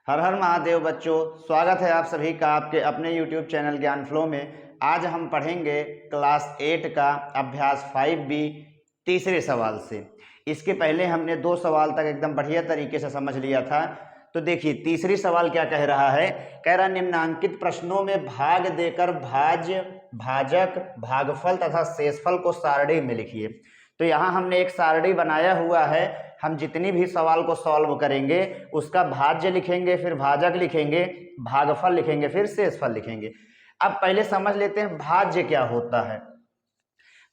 हर हर महादेव बच्चों, स्वागत है आप सभी का आपके अपने YouTube चैनल ज्ञान फ्लो में। आज हम पढ़ेंगे क्लास 8 का अभ्यास 5B तीसरे सवाल से। इसके पहले हमने 2 सवाल तक एकदम बढ़िया तरीके से समझ लिया था। तो देखिए तीसरी सवाल क्या कह रहा है। कह रहा निम्नांकित प्रश्नों में भाग देकर भाज्य, भाजक, भागफल तथा शेषफल को सारणी में लिखिए। तो यहाँ हमने एक सारणी बनाया हुआ है। हम जितनी भी सवाल को सॉल्व करेंगे उसका भाज्य लिखेंगे, फिर भाजक लिखेंगे, भागफल लिखेंगे, फिर शेषफल लिखेंगे। अब पहले समझ लेते हैं भाज्य क्या होता है।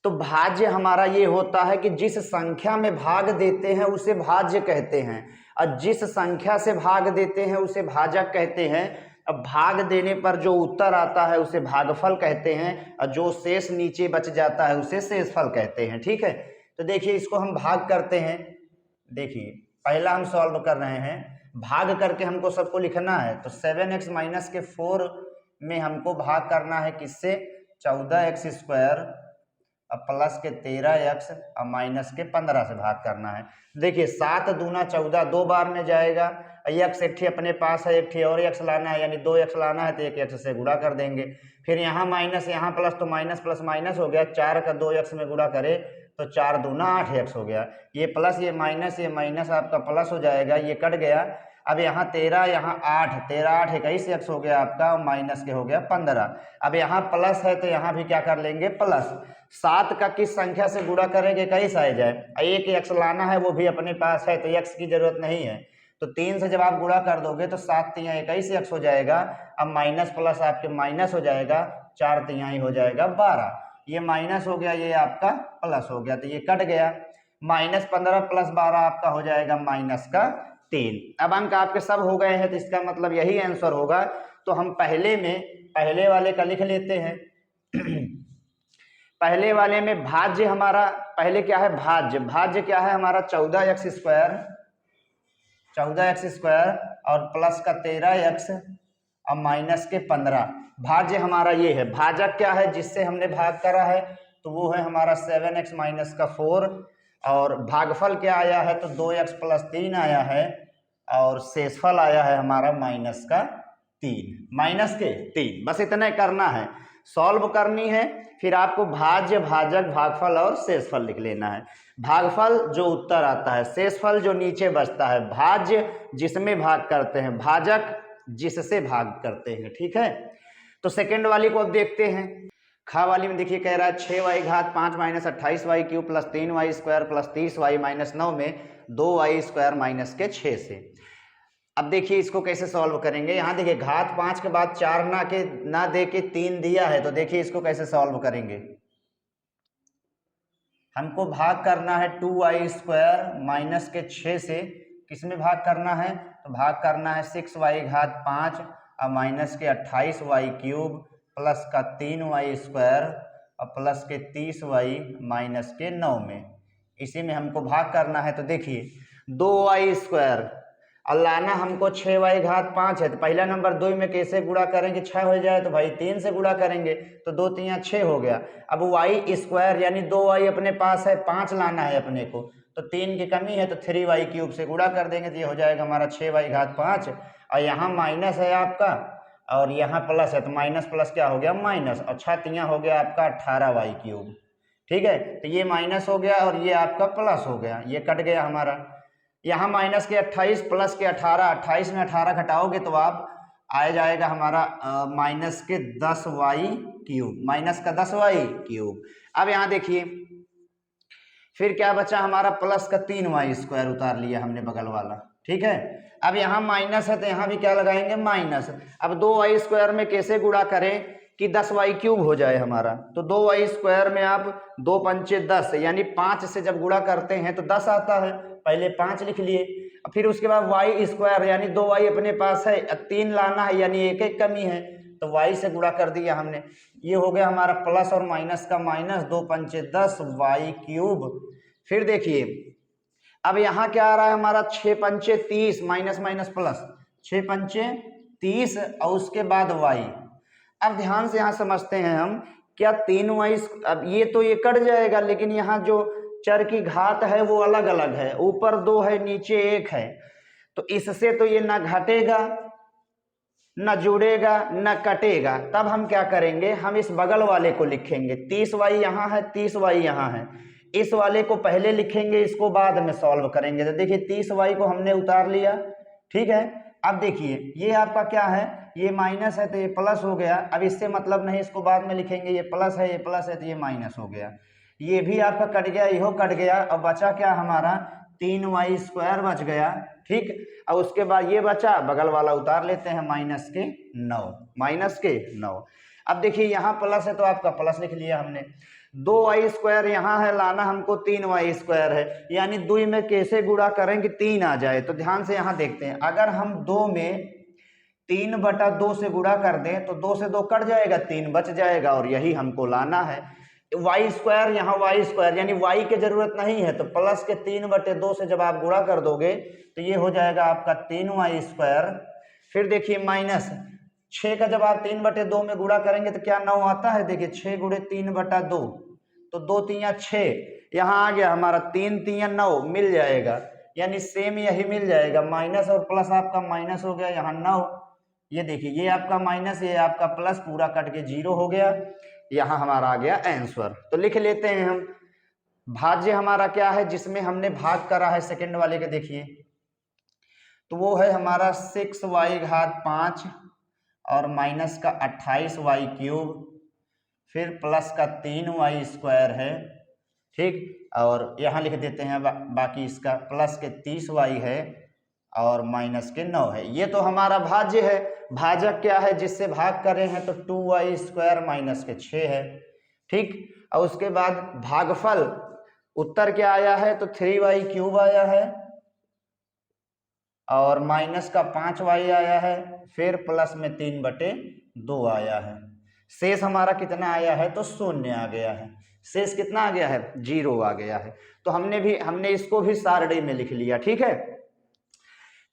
तो भाज्य हमारा ये होता है कि जिस संख्या में भाग देते हैं उसे भाज्य कहते हैं, और जिस संख्या से भाग देते हैं उसे भाजक कहते हैं। अब भाग देने पर जो उत्तर आता है उसे भागफल कहते हैं, और जो शेष नीचे बच जाता है उसे शेषफल कहते हैं। ठीक है, तो देखिए इसको हम भाग करते हैं। देखिए पहला हम सॉल्व कर रहे हैं, भाग करके हमको सबको लिखना है। तो 7x माइनस के 4 में हमको भाग करना है किससे, 14x स्क्वायर और प्लस के 13x और माइनस के 15 से भाग करना है। देखिए 7 दूना 14 2 बार में जाएगा। x एक अपने पास है, एक और x लाना है, यानी 2x लाना है तो एक x से गुणा कर देंगे। फिर यहाँ माइनस यहाँ प्लस, तो माइनस प्लस माइनस हो गया। 4 का 2x में गुणा करे तो 4 दूना 8x हो गया। ये प्लस ये माइनस आपका प्लस हो जाएगा, ये कट गया। अब यहाँ 13 यहाँ 8, 13 8 21x हो गया आपका, माइनस के हो गया 15। अब यहाँ प्लस है तो यहाँ भी क्या कर लेंगे प्लस। 7 का किस संख्या से गुणा करेंगे कैसे आ जाए, एक x लाना है वो भी अपने पास है तो x की जरूरत नहीं है। तो 3 से जब आप गुणा कर दोगे तो 7 तिहाई 21x हो जाएगा। अब माइनस प्लस आपके माइनस हो जाएगा, 4 तिहाई हो जाएगा 12। ये माइनस हो गया, ये आपका प्लस हो गया, तो ये कट गया। -15 + 12 आपका हो जाएगा -3। अब अंक आपके सब हो गए हैं तो इसका मतलब यही आंसर होगा। तो हम पहले वाले का लिख लेते हैं। पहले वाले में भाज्य हमारा पहले क्या है, भाज्य क्या है हमारा 14x स्क्वायर और प्लस का 13x और माइनस के 15। भाज्य हमारा ये है। भाजक क्या है, जिससे हमने भाग करा है तो वो है हमारा 7x माइनस का 4। और भागफल क्या आया है तो 2x + 3 आया है, और शेषफल आया है हमारा माइनस का 3। बस इतना करना है, सॉल्व करनी है। फिर आपको भाज्य, भाजक, भागफल और शेषफल लिख लेना है। भागफल जो उत्तर आता है, शेषफल जो नीचे बचता है, भाज्य जिसमें भाग करते हैं, भाजक जिससे भाग करते हैं। ठीक है, तो सेकंड वाली को अब देखते हैं। खा वाली में देखिए कह रहा है 6y घात 5 minus 28y cube plus 3y square plus 30y minus 9 में 2y स्क्वायर माइनस के 6 से। अब देखिए इसको कैसे सॉल्व करेंगे। यहाँ देखिए घात 5 के बाद 4 ना दे के 3 दिया है, तो देखिए इसको कैसे सॉल्व करेंगे। हमको भाग करना है 2y स्क्वायर माइनस के 6 से। किसमें भाग करना है, तो भाग करना है 6y घात 5 और माइनस के 28y क्यूब प्लस का 3y स्क्वायर और प्लस के 30y माइनस के 9 में। इसी में हमको भाग करना है। तो देखिए 2y स्क्वायर और लाना हमको 6y घात 5 है, तो पहला नंबर 2 में कैसे गुणा करेंगे, 6 हो जाए तो भाई 3 से गुणा करेंगे, तो 2 3 6 हो गया। अब y स्क्वायर यानी 2y अपने पास है, 5 लाना है अपने को, तो 3 की कमी है तो 3y क्यूब से गुणा कर देंगे, तो ये हो जाएगा हमारा 6y घात 5। और यहाँ माइनस है आपका और यहाँ प्लस है, तो माइनस प्लस क्या हो गया माइनस, और 6 3 हो गया आपका 18y क्यूब। ठीक है, तो ये माइनस हो गया और ये आपका प्लस हो गया, ये कट गया हमारा। यहाँ माइनस के 28 प्लस के 18, 28 में 18 घटाओगे तो आप आ जाएगा हमारा माइनस के 10y क्यूब, माइनस का 10y क्यूब। अब यहाँ देखिए फिर क्या बचा हमारा, प्लस का 3y स्क्वायर उतार लिया हमने बगल वाला। ठीक है, अब यहाँ माइनस है तो यहाँ भी क्या लगाएंगे माइनस। अब 2y स्क्वायर में कैसे गुणा करें कि 10y क्यूब हो जाए हमारा, तो 2y स्क्वायर में आप 2 पंचे 10 यानी 5 से जब गुणा करते हैं तो 10 आता है, पहले 5 लिख लिए। फिर उसके बाद y स्क्वायर यानी 2y अपने पास है, 3 लाना है यानी 1 1 कमी है, तो y से गुणा कर दिया हमने। ये हो गया हमारा प्लस और माइनस का माइनस, 2 पंचे 10 y क्यूब। फिर देखिए अब यहाँ क्या आ रहा है हमारा 6 पंचे 30 माइनस माइनस प्लस, 6 पंचे 30 और उसके बाद y। अब ध्यान से यहाँ समझते हैं हम, क्या 3y, अब ये तो ये कट जाएगा, लेकिन यहाँ जो चर की घात है वो अलग अलग है, ऊपर 2 है नीचे 1 है। तो इससे तो ये ना घटेगा न जुड़ेगा न कटेगा। तब हम क्या करेंगे, हम इस बगल वाले को लिखेंगे। 30y यहाँ है, 30y यहाँ है, इस वाले को पहले लिखेंगे, इसको बाद में सॉल्व करेंगे। तो देखिए 30y को हमने उतार लिया, ठीक है। अब देखिए ये आपका क्या है, ये माइनस है तो ये प्लस हो गया। अब इससे मतलब नहीं, इसको बाद में लिखेंगे। ये प्लस है, ये प्लस है तो ये माइनस हो गया। ये भी आपका कट गया, यहो कट गया। अब बचा क्या हमारा, 3y² बच गया, ठीक। और उसके बाद ये बचा, बगल वाला उतार लेते हैं, -9। अब देखिए यहाँ प्लस है तो आपका प्लस लिख लिया हमने। 2y² यहाँ है, लाना हमको 3y² है, यानी 2 में कैसे गुणा करें कि 3 आ जाए। तो ध्यान से यहाँ देखते हैं, अगर हम 2 में 3/2 से गुणा कर दें तो 2 से 2 कट जाएगा, 3 बच जाएगा, और यही हमको लाना है। y² यहाँ y² यानी y की जरूरत नहीं है, तो प्लस के 3/2 से जब आप गुणा कर दोगे तो ये हो जाएगा आपका 3y²। फिर देखिए माइनस 6 का जब आप 3/2 में गुणा करेंगे तो क्या 9 आता है। देखिए 6 × 3/2 तो 2 3 6, यहाँ आ गया हमारा 3 3 9 मिल जाएगा, यानी सेम यही मिल जाएगा। माइनस और प्लस आपका माइनस हो गया, यहाँ 9। ये देखिए ये आपका माइनस, ये आपका प्लस, पूरा कट के 0 हो गया। यहाँ हमारा आ गया आंसर। तो लिख लेते हैं हम, भाज्य हमारा क्या है जिसमें हमने भाग करा है सेकंड वाले के, देखिए तो वो है हमारा 6y⁵ और माइनस का 28y³, फिर प्लस का 3y² है, ठीक। और यहाँ लिख देते हैं बाकी इसका, प्लस के 30y है और माइनस के 9 है। ये तो हमारा भाज्य है। भाजक क्या है, जिससे भाग कर रहे हैं, तो 2y² माइनस के 6 है, ठीक। और उसके बाद भागफल, उत्तर क्या आया है, तो 3y³ आया है और माइनस का 5y आया है, फिर प्लस में 3/2 आया है। शेष हमारा कितना आया है, तो 0 आ गया है। शेष कितना आ गया है, 0 आ गया है। तो हमने इसको भी सारणी में लिख लिया, ठीक है।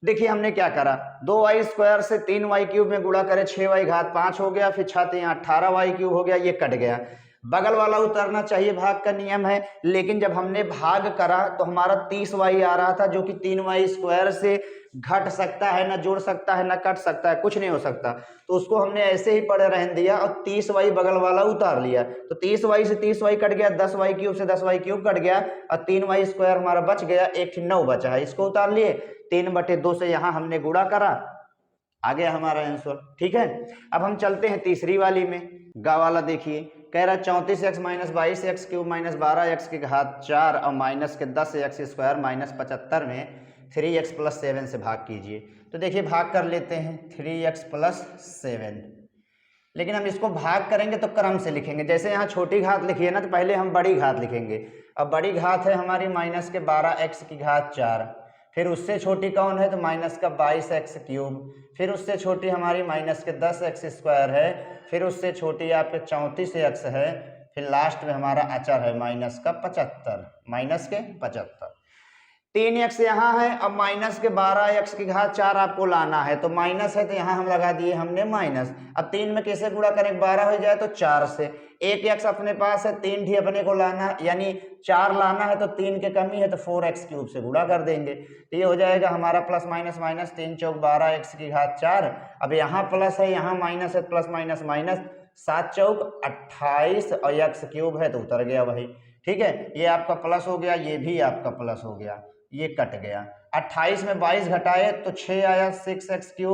देखिए हमने क्या करा, 2y² से 3y³ में गुणा करें, 6y⁵ हो गया, फिर 6 × 18y³ हो गया, ये कट गया। बगल वाला उतरना चाहिए, भाग का नियम है। लेकिन जब हमने भाग करा तो हमारा 30y आ रहा था, जो कि 3y² से घट सकता है, ना जुड़ सकता है, ना कट सकता है, कुछ नहीं हो सकता। तो उसको हमने ऐसे ही पड़े रहने दिया और 30y बगल वाला उतार लिया। तो 30y से 30y कट गया, 10y³ से 10y³ कट गया, और 3y² हमारा बच गया, 1 9 बचा है, इसको उतार लिए। 3/2 से यहाँ हमने गुणा करा, आ गया हमारा आंसर, ठीक है। अब हम चलते हैं तीसरी वाली में। गा वाला देखिए, कह रहा 34x - 22x³ - 12x⁴ और माइनस के 10x² - 75 में 3x + 7 से भाग कीजिए। तो देखिए भाग कर लेते हैं, 3x + 7। लेकिन हम इसको भाग करेंगे तो क्रम से लिखेंगे। जैसे यहाँ छोटी घात लिखी है ना, तो पहले हम बड़ी घात लिखेंगे। अब बड़ी घात है हमारी माइनस के 12x⁴, फिर उससे छोटी कौन है, तो माइनस का 22x³, फिर उससे छोटी हमारी माइनस के 10x² है, फिर उससे छोटी आपके 34x है, फिर लास्ट में हमारा अचर है माइनस का 75। 3x यहाँ है, अब माइनस के 12x⁴ आपको लाना है, तो माइनस है तो यहाँ हम लगा दिए हमने माइनस। अब 3 में कैसे गुणा करें, 12 हो जाए तो 4 से, 1x अपने पास है, 3 भी अपने को लाना है, यानी 4 लाना है, तो 3 की कमी है तो 4x³ से गुणा कर देंगे। तो ये हो जाएगा हमारा प्लस माइनस माइनस, 3 × 4 = 12x⁴। अब यहाँ प्लस है, यहाँ माइनस है, प्लस माइनस माइनस, 7 × 4 = 28 और x³ है तो उतर गया वही, ठीक है। ये आपका प्लस हो गया, ये भी आपका प्लस हो गया, ये कट गया। 28 में 22 घटाए तो 6 आया, 6x³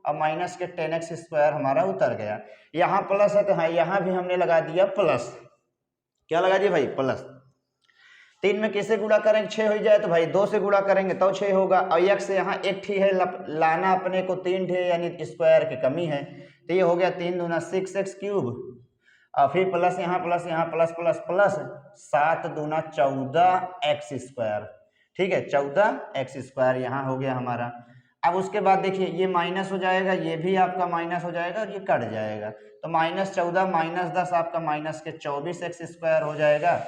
और माइनस के 10x² हमारा उतर गया। यहाँ प्लस है तो हाँ, यहाँ भी हमने लगा दिया प्लस। क्या लगा दिया भाई, प्लस। 3 में किससे गुणा करेंगे, 6 हो जाए तो भाई 2 से गुणा करेंगे तो 6 होगा, और x यहाँ 1 ठी है, लाना अपने को 3 ठी, यानी स्क्वायर की कमी है, तो ये हो गया 3 दूना 6x³ और फिर प्लस यहाँ प्लस प्लस प्लस 7 दूना 14x², ठीक है, 14x² यहाँ हो गया हमारा। अब उसके बाद देखिए ये माइनस हो जाएगा, ये भी आपका माइनस हो जाएगा और ये कट जाएगा, तो -14 - 10 आपका माइनस के 24x² हो जाएगा,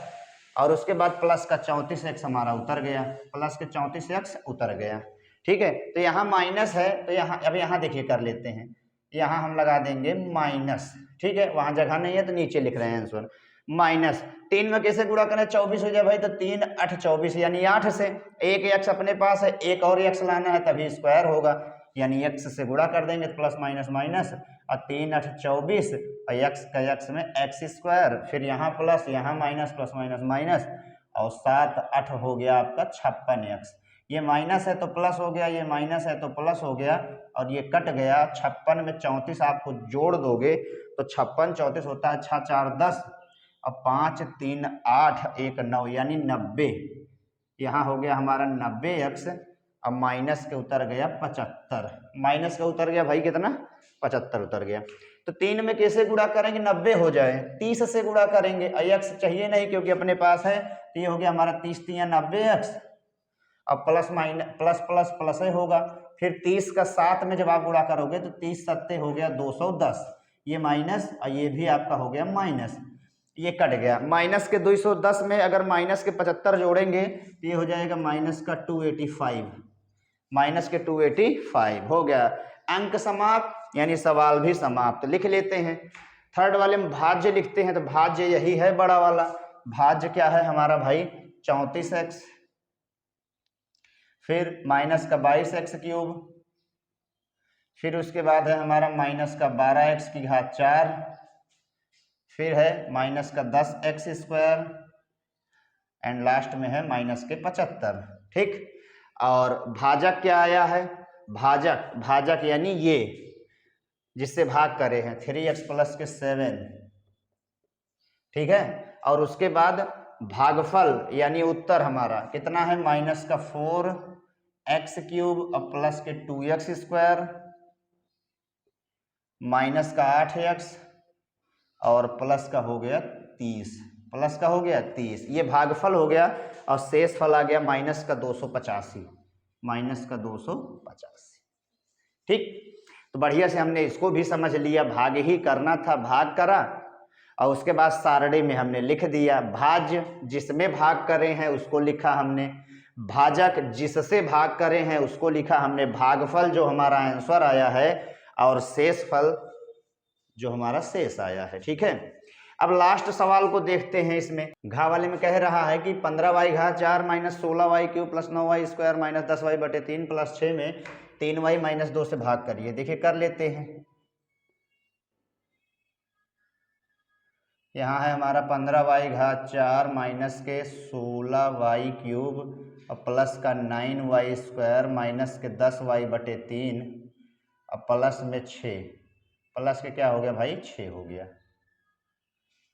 और उसके बाद प्लस का 34x हमारा उतर गया, प्लस के 34x उतर गया, ठीक है। तो यहाँ माइनस है, तो यहाँ अब यहाँ देखिए कर लेते हैं, यहाँ हम लगा देंगे माइनस, ठीक है, वहाँ जगह नहीं है तो नीचे लिख रहे हैं आंसर। माइनस 3 में कैसे गुणा करें 24 हो जाए भाई, तो 3 8 24 यानी 8 से। एक एक्स अपने पास है, एक और एक्स लाना है तभी स्क्वायर होगा, यानी एक्स से गुणा कर देंगे प्लस माइनस माइनस, और 3 8 24 और एक्स का एक्स में एक्स स्क्वायर, फिर यहाँ प्लस यहाँ माइनस, प्लस माइनस माइनस, और 7 8 हो गया आपका 56 एक्स। ये माइनस है तो प्लस हो गया, ये माइनस है तो प्लस हो गया, और ये कट गया। 56 में 34 आपको जोड़ दोगे तो 56 34 होता है 6 4 10, अब 5 3 8 1 9 यानी 90। यहाँ हो गया हमारा 90 एक्स। अब माइनस के उतर गया 75, माइनस का उतर गया भाई कितना 75 उतर गया। तो 3 में कैसे गुणा करेंगे 90 हो जाए, 30 से गुणा करेंगे, एक्स चाहिए नहीं क्योंकि अपने पास है, तो ये हो गया हमारा 30 3 90 एक्स। अब plus minus plus plus plus ही होगा, फिर 30 का 7 में जब आप गुणा करोगे तो 30 7 हो गया 210, ये माइनस और ये भी आपका हो गया माइनस, ये कट गया। माइनस के 210 में अगर माइनस के 75 जोड़ेंगे तो ये हो जाएगा माइनस का 285, माइनस के 285 हो गया। अंक समाप्त, यानी सवाल भी समाप्त। लिख लेते हैं। थर्ड वाले में भाज्य लिखते हैं, तो भाज्य यही है बड़ा वाला। भाज्य क्या है हमारा भाई 34x, फिर माइनस का 22x क्यूब, फिर उसके बाद है हमारा माइनस का 12x की घात 4, फिर है माइनस का 10x स्क्वायर, एंड लास्ट में है माइनस के 75। ठीक, और भाजक क्या आया है, भाजक, भाजक यानी ये जिससे भाग करे हैं 3x प्लस के 7, ठीक है। और उसके बाद भागफल यानी उत्तर हमारा कितना है माइनस का 4x क्यूब और प्लस के 2x स्क्वायर, माइनस का 8x और प्लस का हो गया 30, प्लस का हो गया 30, ये भागफल हो गया। और शेष फल आ गया माइनस का 285, माइनस का 285। ठीक, तो बढ़िया से हमने इसको भी समझ लिया, भाग ही करना था, भाग करा, और उसके बाद सारणी में हमने लिख दिया। भाज्य जिसमें भाग करे हैं उसको लिखा हमने, भाजक जिससे भाग करे हैं उसको लिखा हमने, भागफल जो हमारा आंसर आया है, और शेष फल जो हमारा शेष आया है। ठीक है, अब लास्ट सवाल को देखते हैं। इसमें घा वाले में कह रहा है कि 15y घात 4 minus 16y cube plus 9y square minus 10y बटे 3 प्लस 6 में 3y माइनस 2 से भाग करिए। देखिए कर लेते हैं। यहाँ है हमारा 15y घात 4 माइनस के 16y क्यूब और प्लस का 9y स्क्वायर माइनस के 10y बटे 3 और प्लस में 6, प्लस के क्या हो गया भाई 6 हो गया।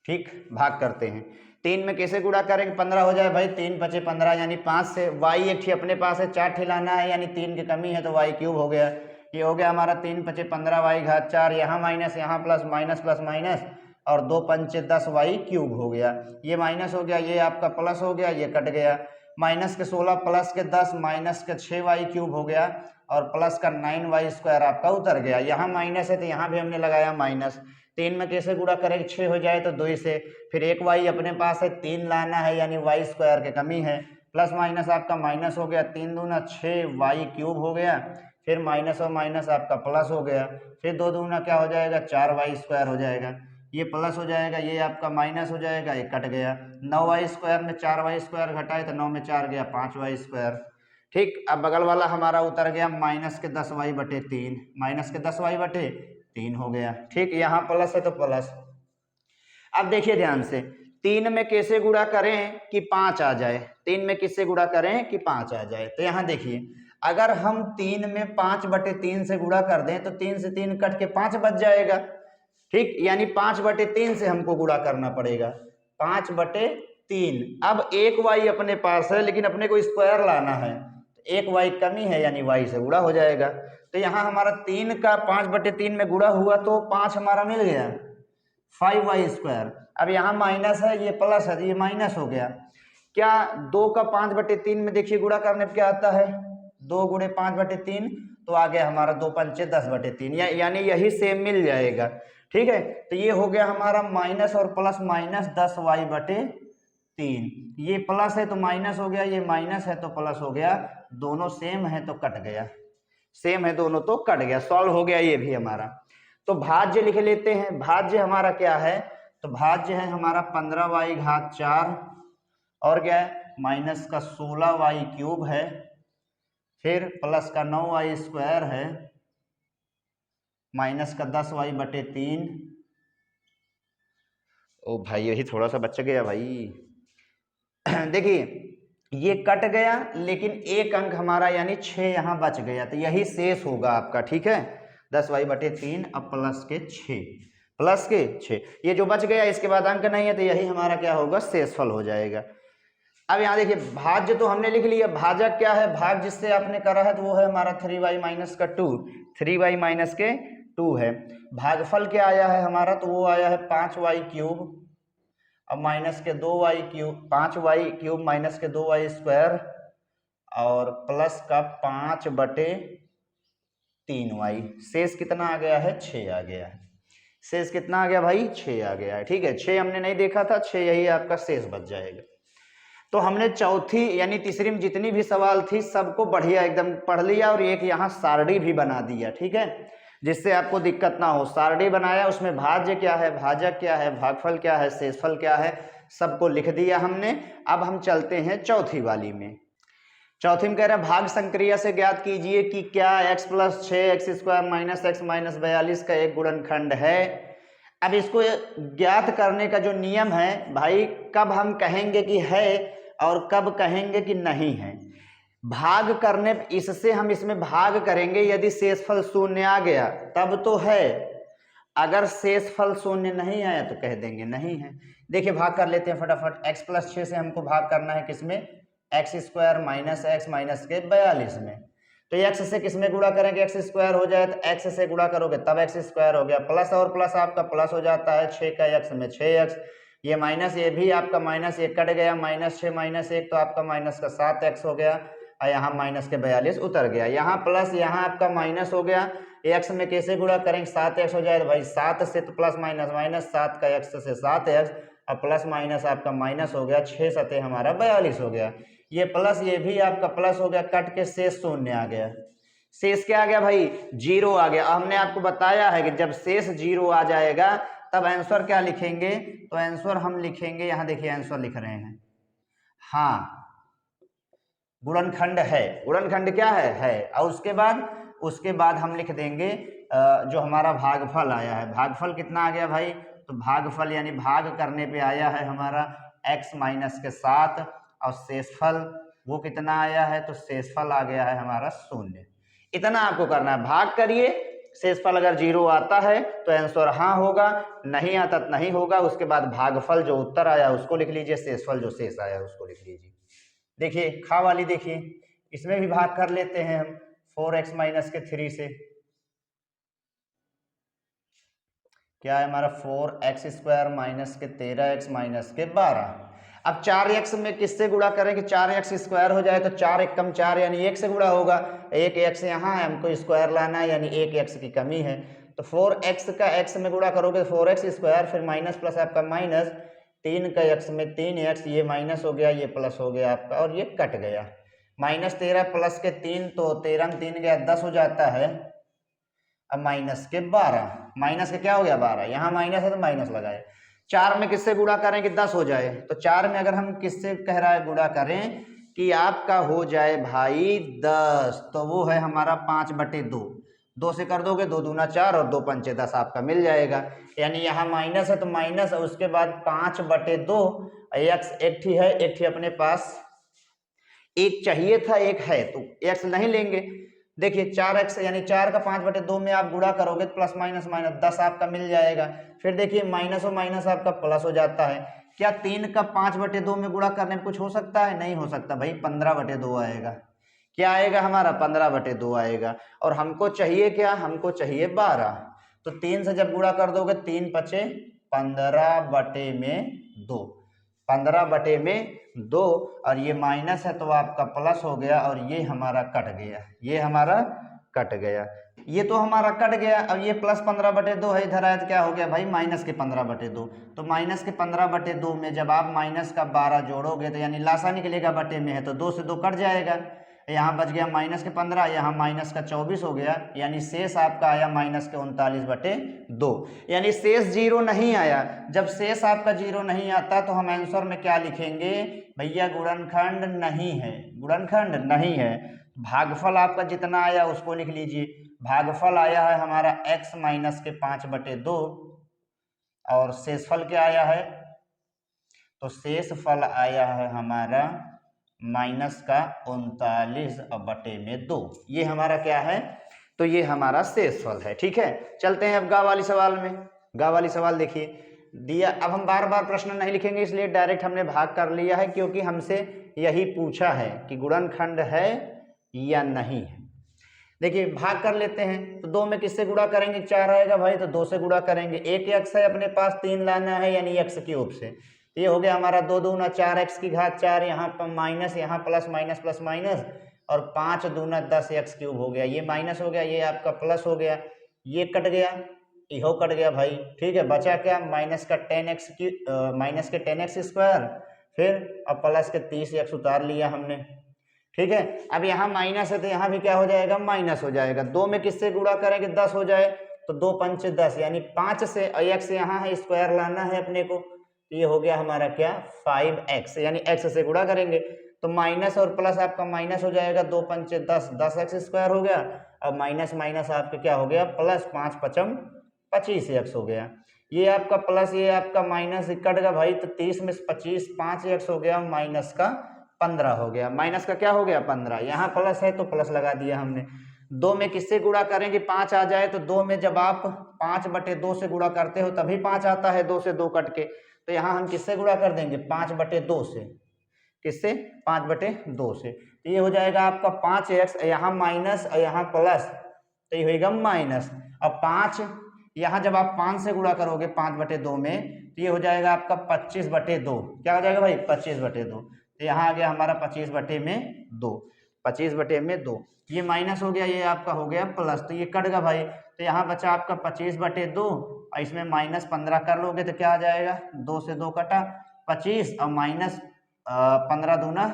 ठीक, भाग करते हैं। 3 में कैसे गुणा करेंगे 15 हो जाए भाई, 3 बचे 15 यानी 5 से, y एक ठी अपने पास है, 4 ठी लाना है, यानी 3 की कमी है तो y क्यूब हो गया। ये हो गया हमारा 3 बचे 15y घात 4, यहाँ माइनस यहाँ प्लस, माइनस प्लस माइनस, और 2 पंचे 10y क्यूब हो गया। ये माइनस हो गया, ये आपका प्लस हो गया, ये कट गया। माइनस के 16 प्लस के 10 माइनस के 6y क्यूब हो गया, और प्लस का 9y स्क्वायर आपका उतर गया। यहाँ माइनस है तो यहाँ भी हमने लगाया माइनस। 3 में कैसे गुणा करेंगे 6 हो जाए तो 2 से, फिर एक y अपने पास है, 3 लाना है यानी y स्क्वायर की कमी है, प्लस माइनस आपका माइनस हो गया, 3 दूना 6y क्यूब हो गया, फिर माइनस और माइनस आपका प्लस हो गया, फिर 2 दूना क्या हो जाएगा 4y स्क्वायर हो जाएगा, ये प्लस हो जाएगा, ये आपका माइनस हो जाएगा, ये कट गया। 9y स्क्वायर में 4y स्क्वायर घटाए तो 9 में 4 गया 5y स्क्वायर। ठीक, अब बगल वाला हमारा उतर गया माइनस के 10y बटे 3, माइनस के 10y बटे 3 हो गया। ठीक, यहाँ प्लस है तो प्लस। अब देखिए ध्यान से, 3 में कैसे गुणा करें कि 5 आ जाए, 3 में किससे गुणा करें कि 5 आ जाए। तो यहाँ देखिए, अगर हम 3 में 5 बटे 3 से गुणा कर दें तो 3 से 3 कट के 5 बच जाएगा। ठीक, यानी 5 बटे 3 से हमको गुणा करना पड़ेगा, 5 बटे 3। अब एक y अपने पास है लेकिन अपने को स्क्वायर लाना है, एक y कमी है यानी y से गुणा हो जाएगा। तो यहाँ हमारा 3 का 5 बटे 3 में गुणा हुआ तो 5 हमारा मिल गया, 5y स्क्वायर। अब यहाँ माइनस है, ये प्लस है, ये माइनस हो गया। क्या 2 का 5 बटे 3 में देखिए गुणा करने पर क्या आता है, 2 गुणे 5 बटे 3, तो आ गया हमारा 2 पंचे 10 बटे 3, यानी यही सेम मिल जाएगा। ठीक है, तो ये हो गया हमारा माइनस और प्लस माइनस 10y बटे 3, ये प्लस है तो माइनस हो गया, ये माइनस है तो प्लस हो गया, दोनों सेम है तो कट गया, सेम है दोनों तो कट गया, सॉल्व हो गया ये भी हमारा। तो भाज्य लिख लेते हैं। भाज्य हमारा क्या है, तो भाज्य है हमारा 15y⁴ और क्या है माइनस का 16y³ है, फिर प्लस का 9y² है, माइनस का 10y/3। ओ भाई यही थोड़ा सा बच गया भाई। देखिए ये कट गया लेकिन एक अंक हमारा यानी 6 यहाँ बच गया, तो यही शेष होगा आपका, ठीक है। 10y/3 अब प्लस के 6 ये जो बच गया, इसके बाद अंक नहीं है तो यही हमारा क्या होगा शेषफल हो जाएगा। अब यहाँ देखिए भाज्य तो हमने लिख लिया, भाजक क्या है, भाग जिससे आपने करा है तो वो है हमारा 3y-2, 3y-2 है। भागफल क्या आया है हमारा, तो वो आया है 5y³ अब माइनस के 2y³ 5y³ माइनस के 2y² और प्लस का 5/3y। शेष कितना आ गया है 6 आ गया है। शेष कितना आ गया भाई 6 आ गया है, ठीक है। 6 हमने नहीं देखा था, 6 यही आपका शेष बच जाएगा। तो हमने चौथी यानी तीसरी में जितनी भी सवाल थी सबको बढ़िया एकदम पढ़ लिया और एक यहाँ सारणी भी बना दिया, ठीक है, जिससे आपको दिक्कत ना हो। सारणी बनाया, उसमें भाज्य क्या है, भाजक क्या है, भागफल क्या है, शेषफल क्या है, सबको लिख दिया हमने। अब हम चलते हैं चौथी वाली में। चौथी में कह रहा है भाग संक्रिया से ज्ञात कीजिए कि क्या x + 6x² - x - 42 का एक गुणनखंड है। अब इसको ज्ञात करने का जो नियम है भाई, कब हम कहेंगे कि है और कब कहेंगे कि नहीं है। भाग करने, इससे हम इसमें भाग करेंगे, यदि शेषफल 0 आ गया तब तो है, अगर शेषफल 0 नहीं आया तो कह देंगे नहीं है। देखिए भाग कर लेते हैं फटाफट। x + 6 से हमको भाग करना है किसमें, x² - x - 42 में। तो x से किसमें गुणा करेंगे, x² हो जाए तो x से गुणा करोगे तब x² हो गया, प्लस और प्लस आपका प्लस हो जाता है, 6 का x में 6x, ये माइनस, ये भी आपका माइनस, ये कट गया, -6 - 1 तो आपका माइनस का 7x हो गया और यहाँ माइनस के 42 उतर गया, यहाँ प्लस, यहाँ आपका माइनस हो गया। x में कैसे गुणा करेंगे, 7x हो जाए तो भाई 7 से तो प्लस माइनस माइनस, 7 का x से 7x और प्लस माइनस आपका माइनस हो गया, 6 सते हमारा 42 हो गया। ये प्लस ये भी आपका प्लस हो गया, कट के शेष 0 आ गया। शेष क्या आ गया भाई 0 आ गया। हमने आपको बताया है कि जब शेष 0 आ जाएगा तब आंसर क्या लिखेंगे, तो आंसर हम लिखेंगे, यहाँ देखिए आंसर लिख रहे हैं, हाँ गुणनखंड है। गुणनखंड क्या है और उसके बाद हम लिख देंगे जो हमारा भागफल आया है। भागफल कितना आ गया भाई, तो भागफल यानी भाग करने पे आया है हमारा x - के 7 और शेषफल वो कितना आया है, तो शेषफल आ गया है हमारा 0। इतना आपको करना है, भाग करिए, शेषफल अगर 0 आता है तो आंसर हाँ होगा, नहीं आता तो नहीं होगा। उसके बाद भागफल जो उत्तर आया उसको लिख लीजिए, शेषफल जो शेष आया उसको लिख लीजिए। देखिए खा वाली देखिए, इसमें भी भाग कर लेते हैं हम 4x - के 3 से, क्या है हमारा 4x² - के 13x - के 12। अब 4x में किससे गुणा करें कि 4x² हो जाए, तो 4 × 4 यानी 1 से गुणा होगा, एक x यहाँ है, हमको स्क्वायर लाना है यानी एक x की कमी है। तो 4x का x में गुणा करोगे 4x², फिर माइनस प्लस आपका माइनस, 3 का x में 3x, ये माइनस हो गया, ये प्लस हो गया आपका और ये कट गया। -13 प्लस के 3 तो 13 में 3 गया 10 हो जाता है। अब माइनस के 12, माइनस के क्या हो गया 12, यहाँ माइनस है तो माइनस लगाए। 4 में किससे गुणा करें कि 10 हो जाए, तो 4 में अगर हम किससे कह रहा है गुणा करें कि आपका हो जाए भाई 10, तो वो है हमारा 5/2। 2 से कर दोगे 2 दूना 4 और 2 पंचे 10 आपका मिल जाएगा। यानी यहाँ माइनस है तो माइनस, और उसके बाद 5/2, x एक ही है, एक ही अपने पास, एक चाहिए था एक है तो x नहीं लेंगे। देखिए 4x यानी 4 का 5/2 में आप गुणा करोगे तो प्लस माइनस माइनस 10 आपका मिल जाएगा। फिर देखिए माइनस और माइनस आपका प्लस हो जाता है। क्या 3 का 5/2 में गुणा करने में कुछ हो सकता है, नहीं हो सकता भाई, 15/2 आएगा। क्या आएगा हमारा 15/2 आएगा। और हमको चाहिए क्या, हमको चाहिए 12, तो 3 से जब गुणा कर दोगे 3 × 5 = 15/2, 15/2 और ये माइनस है तो आपका प्लस हो गया और ये हमारा कट गया, ये हमारा कट गया, ये तो हमारा कट गया। अब ये प्लस 15/2 है, इधर आया तो क्या हो गया भाई माइनस के 15/2। तो माइनस के 15/2 में जब आप माइनस का 12 जोड़ोगे तो यानी लासा निकलेगा, बटे में है तो 2 से 2 कट जाएगा। यहाँ बच गया माइनस के 15, यहाँ माइनस का 24 हो गया, यानी शेष आपका आया माइनस के 39/2। यानी शेष जीरो नहीं आया। जब शेष आपका जीरो नहीं आता तो हम आंसर में क्या लिखेंगे भैया, गुणनखंड नहीं है, गुणनखंड नहीं है। भागफल आपका जितना आया उसको लिख लीजिए। भागफल आया है हमारा x माइनस के 5/2 और शेषफल क्या आया है, तो शेषफल आया है हमारा माइनस का 39/2। ये हमारा क्या है, तो ये हमारा शेषफल है। ठीक है, चलते हैं अब गा वाली सवाल में। गा वाली सवाल देखिए दिया। अब हम बार बार प्रश्न नहीं लिखेंगे, इसलिए डायरेक्ट हमने भाग कर लिया है, क्योंकि हमसे यही पूछा है कि गुणनखंड है या नहीं है। देखिए भाग कर लेते हैं, तो 2 में किससे गुणा करेंगे, 4 आएगा भाई, तो 2 से गुणा करेंगे। एक x है अपने पास, 3 लाना है यानी x क्यूब से। ये हो गया हमारा 2 दूना 4x की घात 4, यहाँ पर माइनस, यहाँ प्लस माइनस प्लस माइनस, और 5 दूना 10x क्यूब हो गया। ये माइनस हो गया, ये आपका प्लस हो गया, ये कट गया, इहो कट गया भाई। ठीक है, बचा क्या, माइनस का 10x की माइनस के 10x स्क्वायर, फिर अब प्लस के 30x उतार लिया हमने। ठीक है, अब यहाँ माइनस है तो यहाँ भी क्या हो जाएगा, माइनस हो जाएगा। 2 में किससे गुणा करेंगे, 10 हो जाए, तो 2 पंचे 10, यानी 5 से x यहाँ है, स्क्वायर लाना है अपने को, तो ये हो गया हमारा क्या 5x, यानी x से गुणा करेंगे तो माइनस और प्लस आपका माइनस हो जाएगा, 2 पंचे 10, 10x स्क्वायर हो गया। अब माइनस माइनस आपका क्या हो गया, प्लस 5 पचम 25x हो गया। ये आपका प्लस, ये आपका माइनस कट गया भाई, तो 30 में 25, 5x हो गया, माइनस का 15 हो गया। माइनस का क्या हो गया 15, यहाँ प्लस है तो प्लस लगा दिया हमने। 2 में किससे गुणा करेंगे, 5 आ जाए, तो 2 में जब आप 5/2 से गुणा करते हो तभी 5 आता है, 2 से 2 कट के, तो यहाँ हम किससे गुणा कर देंगे, 5/2 से। किससे, 5/2 से। तो ये हो जाएगा आपका 5x, यहाँ माइनस और यहाँ प्लस, तो ये होगा माइनस। अब 5 यहाँ जब आप 5 से गुणा करोगे 5/2 में, तो ये हो जाएगा आपका 25/2। क्या हो जाएगा भाई, 25/2। तो यहाँ आ गया हमारा 25/2, 25/2। ये माइनस हो गया, ये आपका हो गया प्लस, तो ये कट गया भाई, तो यहाँ बचा आपका 25/2, और इसमें माइनस 15 कर लोगे तो क्या आ जाएगा, 2 से 2 कटा 25, और माइनस 15 दूना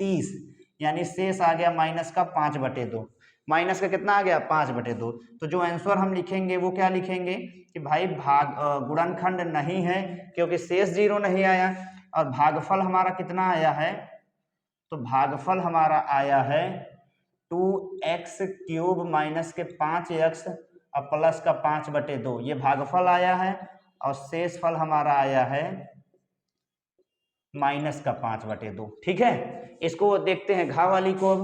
30, यानी शेष आ गया माइनस का 5/2। माइनस का कितना आ गया, 5/2। तो जो आंसर हम लिखेंगे वो क्या लिखेंगे कि भाई गुणनखंड नहीं है, क्योंकि शेष जीरो नहीं आया, और भागफल हमारा कितना आया है, तो भागफल हमारा आया है 2x³ माइनस के 5x और प्लस का 5/2, ये भागफल आया है। और शेषफल हमारा आया है माइनस का 5/2। ठीक है, इसको देखते हैं घा वाली को,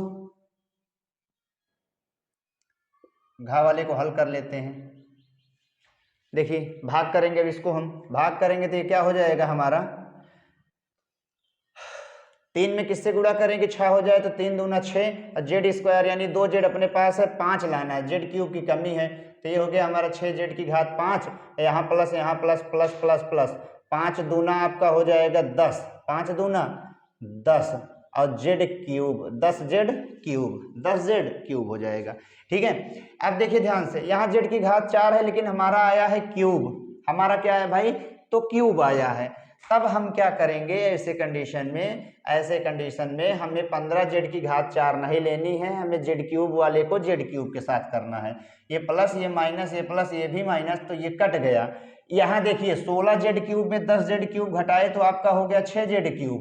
घा वाले को हल कर लेते हैं। देखिए भाग करेंगे, अब इसको हम भाग करेंगे तो ये क्या हो जाएगा हमारा, 3 में किससे गुणा करेंगे, 6 हो जाए, तो 3 दूना 6, और जेड स्क्वायर यानी 2z अपने पास है, 5 लाना है, जेड क्यूब की कमी है, तो ये हो गया हमारा 6z की घात 5, यहाँ प्लस प्लस प्लस प्लस, 5 दूना आपका हो जाएगा 10, 5 दूना 10, और जेड क्यूब 10z क्यूब हो जाएगा। ठीक है, अब देखिए ध्यान से, यहाँ जेड की घात 4 है, लेकिन हमारा आया है क्यूब, हमारा क्या है भाई, तो क्यूब आया है। तब हम क्या करेंगे ऐसे कंडीशन में हमें 15z की घात 4 नहीं लेनी है, हमें जेड क्यूब वाले को जेड क्यूब के साथ करना है। ये प्लस, ये माइनस, ये प्लस, ये भी माइनस, तो ये कट गया। यहाँ देखिए 16z³ में 10z³ घटाए तो आपका हो गया 6z³।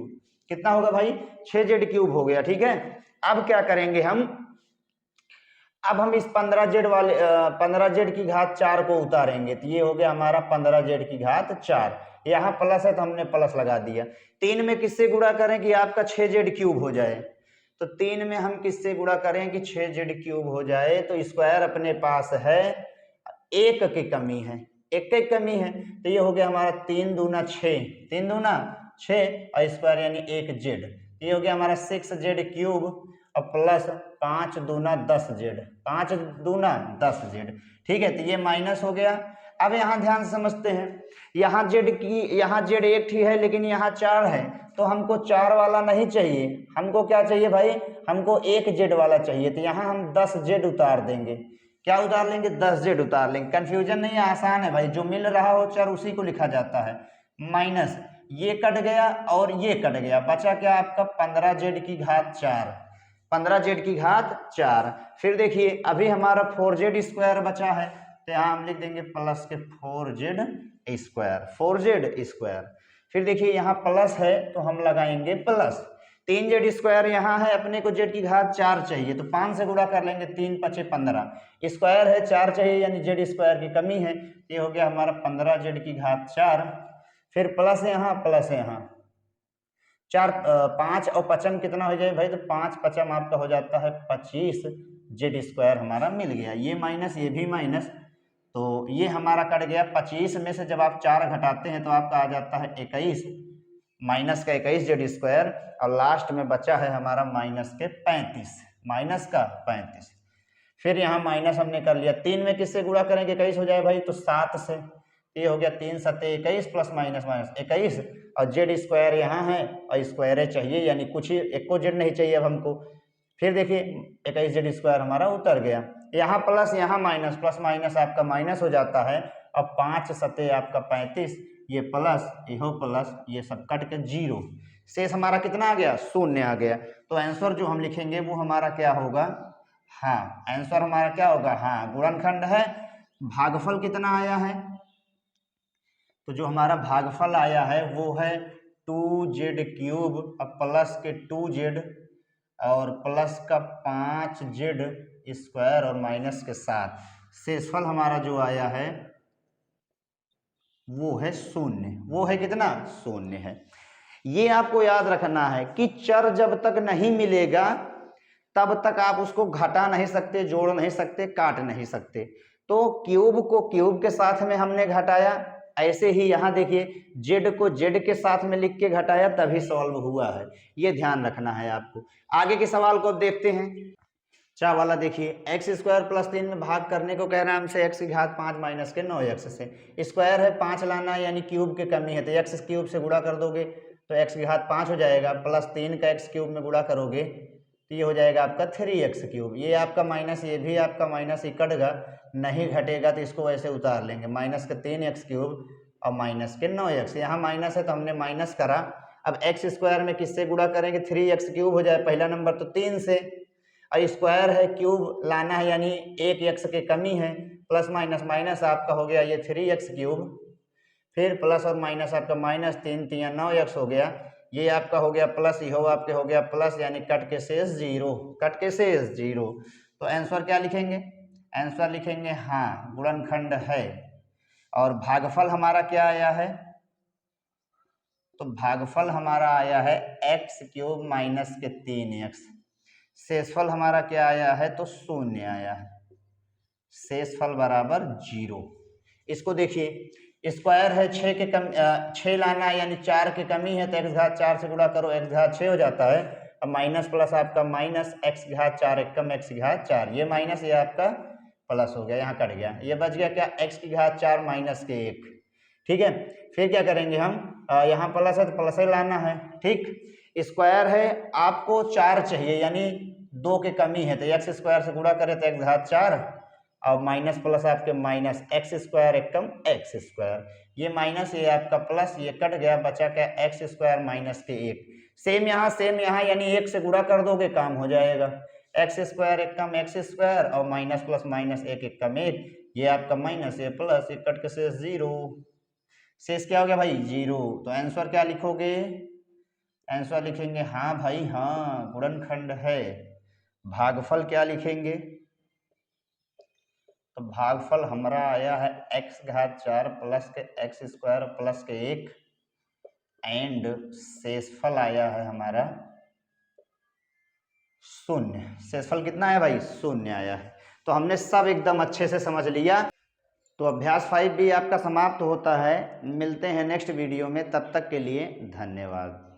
कितना होगा भाई, 6z³ हो गया। ठीक है, अब क्या करेंगे हम, अब हम इस 15z की घात 4 को उतारेंगे, तो ये हो गया हमारा 15z की घात 4, यहाँ प्लस है तो हमने प्लस लगा दिया। 3 में किससे गुणा करें कि आपका 6z³ हो जाए, तो 3 में हम किससे गुणा करें कि 6z³ हो जाए, तो स्क्वायर अपने पास है, 1 की कमी है, 1 की कमी है, तो ये हो गया हमारा 3 दूना 6, 3 दूना 6 और स्क्वायर यानी 1z, ये हो गया हमारा 6z³ और प्लस 5 दूना 10z, 5 दूना 10z। ठीक है, तो ये माइनस हो गया। अब यहाँ ध्यान से समझते हैं, यहाँ z एक ही है, लेकिन यहाँ 4 है, तो हमको 4 वाला नहीं चाहिए, हमको क्या चाहिए भाई, हमको 1z वाला चाहिए, तो यहाँ हम 10z उतार देंगे। क्या उतार लेंगे, 10z उतार लेंगे। कंफ्यूजन नहीं है, आसान है भाई, जो मिल रहा हो चर उसी को लिखा जाता है। माइनस ये कट गया और ये कट गया, बचा क्या आपका 15z की घात 4, 15z की घात 4। फिर देखिए अभी हमारा 4z स्क्वायर बचा है, तो यहाँ हम लिख देंगे प्लस के 4z स्क्वायर, 4z स्क्वायर। फिर देखिए यहाँ प्लस है तो हम लगाएंगे प्लस 3z स्क्वायर, यहाँ है अपने को z की घात 4 चाहिए, तो 5 से गुणा कर लेंगे, 3 पचे 15, स्क्वायर है 4 चाहिए यानी z स्क्वायर की कमी है, ये हो गया हमारा 15z की घात 4। फिर प्लस यहाँ 4 5 और 55 कितना हो जाए भाई, तो 5 55 आपका हो जाता है 25z स्क्वायर हमारा मिल गया। ये माइनस ये भी माइनस, तो ये हमारा कट गया। 25 में से जब आप 4 घटाते हैं तो आपका आ जाता है 21, माइनस का 21z स्क्वायर, और लास्ट में बचा है हमारा माइनस के 35, माइनस का 35। फिर यहाँ माइनस हमने कर लिया, 3 में किससे गुणा करेंगे, 21 हो जाए भाई, तो 7 से, ये हो गया 3 सत्ते 21 प्लस माइनस माइनस 21, और जेड स्क्वायर यहाँ है और स्क्वायर चाहिए, यानी कुछ ही एक को जेड नहीं चाहिए अब हमको। फिर देखिए 21z स्क्वायर हमारा उतर गया, यहाँ प्लस यहाँ माइनस, प्लस माइनस आपका माइनस हो जाता है। अब 5 सत्ते आपका 35, ये प्लस यहो प्लस, ये सब कट के 0, शेष हमारा कितना आ गया, 0 आ गया। तो आंसर जो हम लिखेंगे वो हमारा क्या होगा, हाँ आंसर हमारा क्या होगा, हाँ गुणनखंड है। भागफल कितना आया है, तो जो हमारा भागफल आया है वो है 2z क्यूब, अब प्लस के 2z और प्लस का 5z स्क्वायर और माइनस के 7, शेषफल हमारा जो आया है वो है 0। वो है कितना, 0 है। ये आपको याद रखना है कि चर जब तक नहीं मिलेगा तब तक आप उसको घटा नहीं सकते, जोड़ नहीं सकते, काट नहीं सकते। तो क्यूब को क्यूब के साथ में हमने घटाया, ऐसे ही यहाँ देखिए जेड को जेड के साथ में लिख के घटाया, तभी सॉल्व हुआ है, ये ध्यान रखना है आपको। आगे के सवाल को देखते हैं। चा वाला देखिए, एक्स स्क्वायर प्लस 3 में भाग करने को कह रहा है हमसे, एक्स की घात 5 माइनस के 9x से, स्क्वायर है 5 लाना है यानी क्यूब की कमी है, तो एक्स क्यूब से गुणा कर दोगे तो एक्स की घात 5 हो जाएगा, प्लस 3 का एक्स क्यूब में गुणा करोगे तो ये हो जाएगा आपका 3x क्यूब। ये आपका माइनस, ये भी आपका माइनस, ये कटेगा नहीं घटेगा तो इसको वैसे उतार लेंगे, माइनस का 3x क्यूब और माइनस के 9x, यहाँ माइनस है तो हमने माइनस करा। अब एक्स स्क्वायर में किससे गुणा करेंगे, 3x क्यूब हो जाए पहला नंबर, तो 3 से, और स्क्वायर है क्यूब लाना है यानी 1x की कमी है, प्लस माइनस माइनस आपका हो गया ये 3x क्यूब, फिर प्लस और माइनस आपका माइनस, 3 3 9x हो गया, ये आपका हो गया प्लस, ये हो आपके हो गया प्लस, यानी कट के शेष 0, कट के शेष 0। तो आंसर क्या लिखेंगे, आंसर लिखेंगे हाँ गुणनखंड है। और भागफल हमारा क्या आया है, तो भागफल हमारा आया है एक्स क्यूब माइनस के 3x, शेषफल हमारा क्या आया है, तो 0 आया है, शेषफल बराबर 0। इसको देखिए, स्क्वायर है 6 के कम 6 लाना है यानी 4 की कमी है, तो एक्स घात 4 से गुणा करो, एक्स घात 6 हो जाता है। अब माइनस प्लस आपका माइनस, एक्स घात 4 एक कम एक्स घात 4, ये माइनस ये आपका प्लस हो गया, यहाँ कट गया, ये बच गया क्या, एक्स की घात 4 माइनस के 1, ठीक है। फिर क्या करेंगे हम, यहाँ प्लस है तो प्लस ही लाना है, ठीक। स्क्वायर है आपको 4 चाहिए यानी 2 की कमी है, तो एक्स स्क्वायर से गुणा करें तो एक्स घात 4 और माइनस प्लस आपके माइनस एक्स स्क्वायर एक कम एक्स स्क्वायर, ये माइनस ये आपका प्लस, ये कट गया, बचा क्या एक्स स्क्वायर माइनस के 1, सेम यहाँ यानी 1 से गुणा कर दोगे काम हो जाएगा, एक्स स्क्वायर एक कम एक्स स्क्वायर और माइनस प्लस माइनस 1 एक कम 1, ये आपका माइनस ये प्लस, ये कट के शेष 0, शेष क्या हो गया भाई 0। तो आंसर क्या लिखोगे, आंसर लिखेंगे हाँ भाई हाँ गुणनखंड है। भागफल क्या लिखेंगे, तो भागफल हमारा आया है एक्स घात 4 प्लस के एक्स स्क्वायर प्लस के 1 एंड शेषफल आया है हमारा 0। शेषफल कितना है भाई, 0 आया है। तो हमने सब एकदम अच्छे से समझ लिया। तो अभ्यास 5 भी आपका समाप्त होता है, मिलते हैं नेक्स्ट वीडियो में, तब तक के लिए धन्यवाद।